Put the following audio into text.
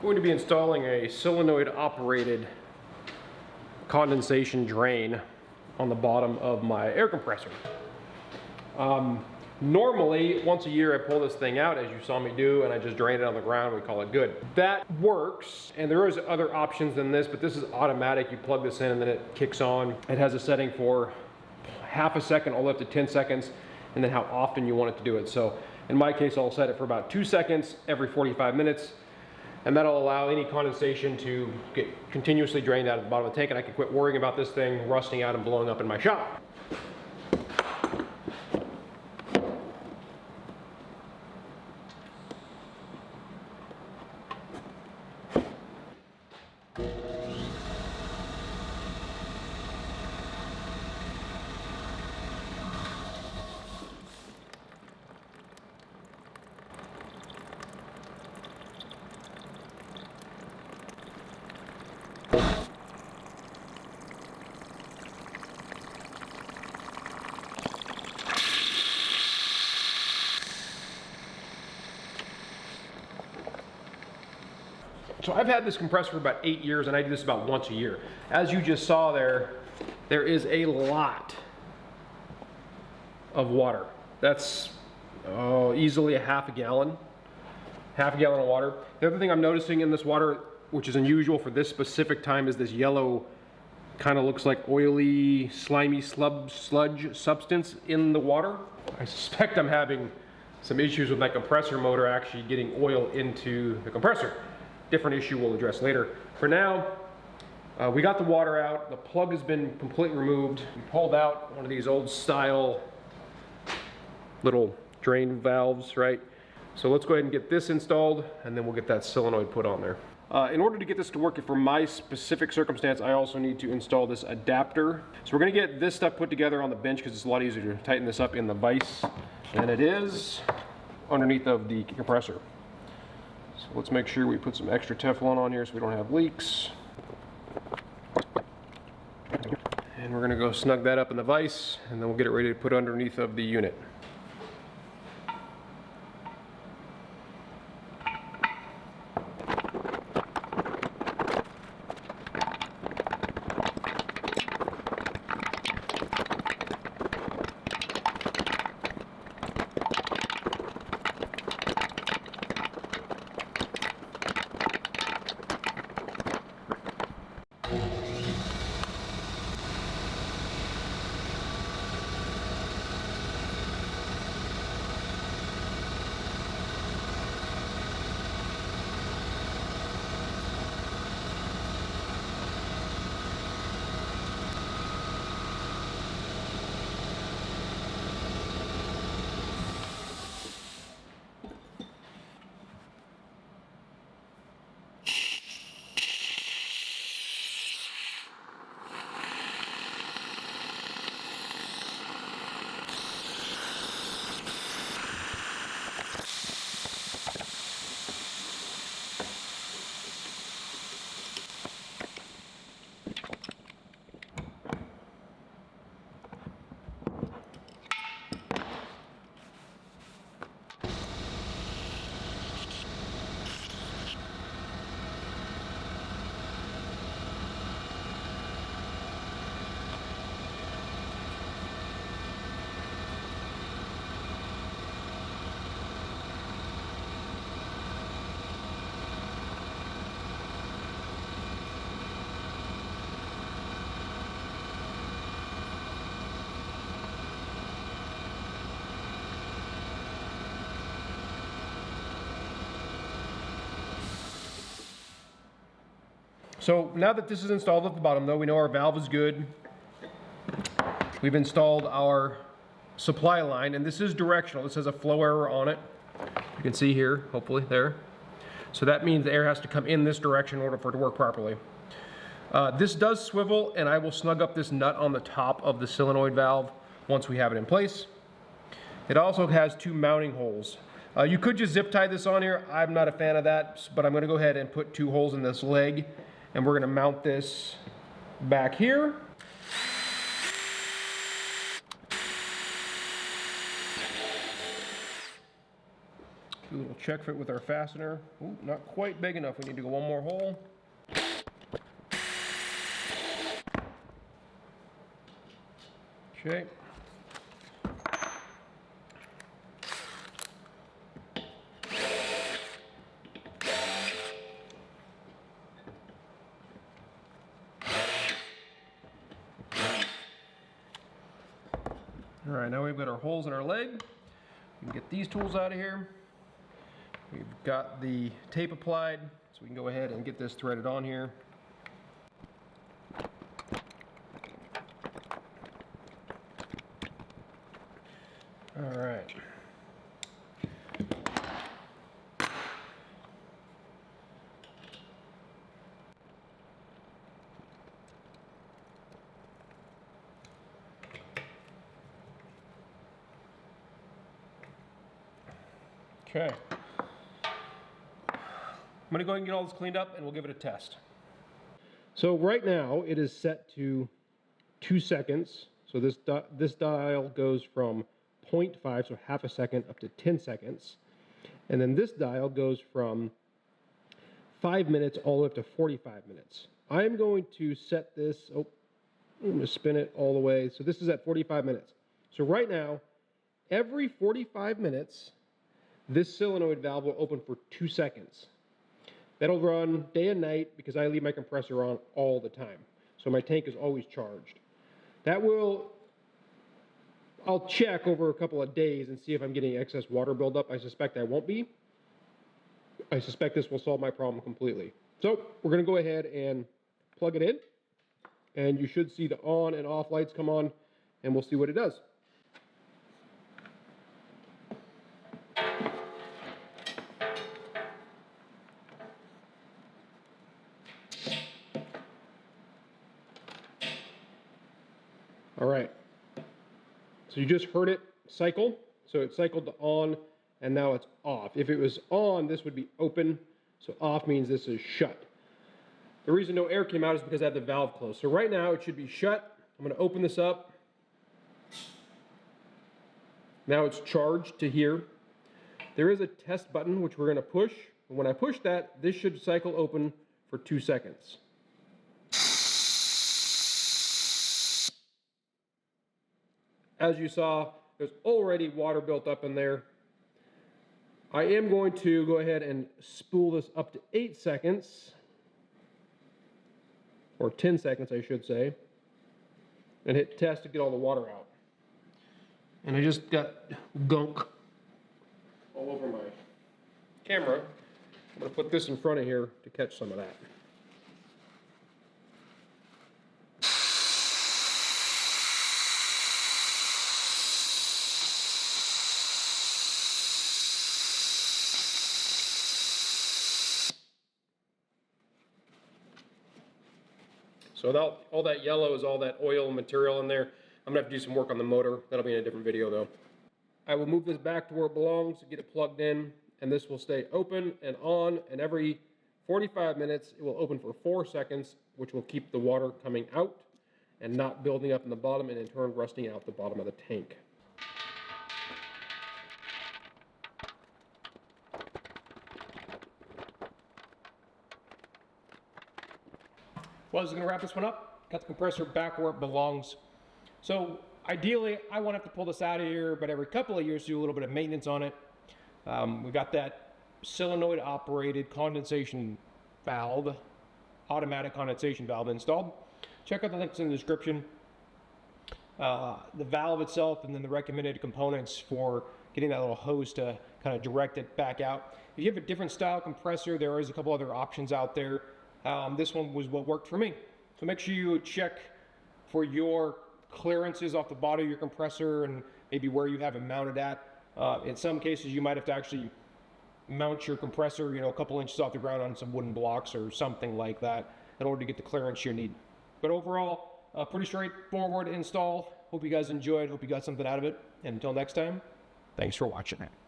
going to be installing a solenoid operated condensation drain on the bottom of my air compressor. Normally, once a year I pull this thing out, as you saw me do, and I just drain it on the ground. We call it good. That works, and there is other options than this, but this is automatic. You plug this in and then it kicks on. It has a setting for half a second all the way up to 10 seconds, and then how often you want it to do it. So in my case, I'll set it for about 2 seconds every 45 minutes, and that'll allow any condensation to get continuously drained out of the bottom of the tank, and I can quit worrying about this thing rusting out and blowing up in my shop. So I've had this compressor for about 8 years, and I do this about once a year. As you just saw there is a lot of water. That's easily a half a gallon of water. The other thing I'm noticing in this water, which is unusual for this specific time, is this yellow, kind of looks like oily, slimy sludge substance in the water. I suspect I'm having some issues with my compressor motor actually getting oil into the compressor. Different issue we'll address later. For now, we got the water out. The plug has been completely removed. We pulled out one of these old style little drain valves, right? So let's go ahead and get this installed, and then we'll get that solenoid put on there. In order to get this to work for my specific circumstance, I also need to install this adapter. So we're gonna get this stuff put together on the bench because it's a lot easier to tighten this up in the vise than it is underneath of the compressor. So let's make sure we put some extra Teflon on here so we don't have leaks. And we're gonna go snug that up in the vise, and then we'll get it ready to put underneath of the unit. So now that this is installed at the bottom, though, we know our valve is good. We've installed our supply line, and this is directional. This has a flow error on it. You can see here, hopefully, there. So that means the air has to come in this direction in order for it to work properly. This does swivel, and I will snug up this nut on the top of the solenoid valve once we have it in place. It also has 2 mounting holes. You could just zip tie this on here. I'm not a fan of that, but I'm gonna go ahead and put 2 holes in this leg, and we're gonna mount this back here. Do a little check fit with our fastener. Ooh, not quite big enough. We need to go one more hole. Okay. All right, now we've got our holes in our leg. We can get these tools out of here. We've got the tape applied, so we can go ahead and get this threaded on here. All right. Okay. I'm going to go ahead and get all this cleaned up and we'll give it a test. So right now it is set to 2 seconds. So this dial goes from 0.5, so half a second, up to 10 seconds. And then this dial goes from 5 minutes all the way up to 45 minutes. I'm going to set this, I'm going to spin it all the way. So this is at 45 minutes. So right now, every 45 minutes, this solenoid valve will open for 2 seconds. That'll run day and night because I leave my compressor on all the time. So my tank is always charged. That will, I'll check over a couple of days and see if I'm getting excess water buildup. I suspect I won't be. I suspect this will solve my problem completely. So we're going to go ahead and plug it in. And you should see the on and off lights come on, and we'll see what it does. All right, so you just heard it cycle. So it cycled to on and now it's off. If it was on, this would be open. So off means this is shut. The reason no air came out is because I had the valve closed. So right now it should be shut. I'm gonna open this up. Now it's charged to here. There is a test button which we're gonna push. And when I push that, this should cycle open for 2 seconds. As you saw, there's already water built up in there. I am going to go ahead and spool this up to 8 seconds, or 10 seconds I should say, and hit test to get all the water out. And I just got gunk all over my camera. I'm going to put this in front of here to catch some of that. So all that yellow is all that oil material in there. I'm gonna have to do some work on the motor. That'll be in a different video though. I will move this back to where it belongs to get it plugged in, and this will stay open and on, and every 45 minutes it will open for 4 seconds, which will keep the water coming out and not building up in the bottom and in turn rusting out the bottom of the tank. Well, I was going to wrap this one up. Got the compressor back where it belongs. So ideally, I won't have to pull this out of here, but every couple of years do a little bit of maintenance on it. We got that solenoid operated condensation valve, automatic condensation valve installed. Check out the links in the description. The valve itself and then the recommended components for getting that little hose to kind of direct it back out. If you have a different style compressor, there is a couple other options out there. This one was what worked for me. So make sure you check for your clearances off the bottom of your compressor and maybe where you have it mounted at. In some cases, you might have to actually mount your compressor, a couple inches off the ground on some wooden blocks or something like that in order to get the clearance you need. But overall, pretty straightforward install. Hope you guys enjoyed. Hope you got something out of it. And until next time, thanks for watching.